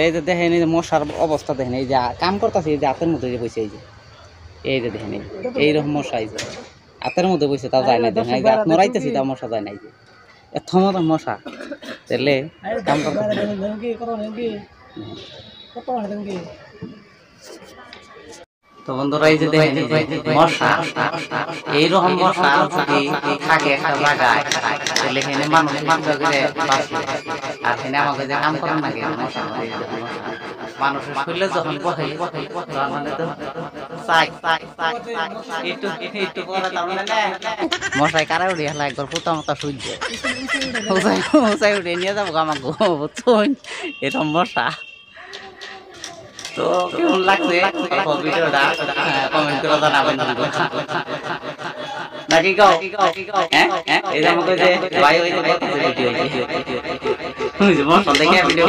এই যে দেখেন এই যে মশার অবস্থা দেখেন, এই যে কাম করতেছে, এই যে হাতের মধ্যে যে বসে, এই যে দেখেন এইরকম মশা, এই যে হাতের মধ্যে বসে তাও যায় না, দেখেন এই যে হাত মরাইতেছি তাও মশা যায় না, এই যে এত মতো মশা তাহলে কাম করতে। তো বন্ধুরা এই যে দেখেন মশা, এইরকম মশা যদি থাকে একটা জায়গায় তাহলে এখানে মানুষ আর এখানে আমাকে যে কাম করেন না মশা, মানুষের শরীরে যখন বসে মশাই কারা উঠে হেলা একবার পোতা মতা সূর্য উঁচাই উঠে নিয়ে যাবো আমাকে, বুঝছেন এরকম মশা। তো কেমন লাগছে ভিডিওটা কমেন্ট করে জানাবেন নাকি কও? এই যে আমাকে যে ভাই ওই যে ভিডিও মশা দেখে ভিডিও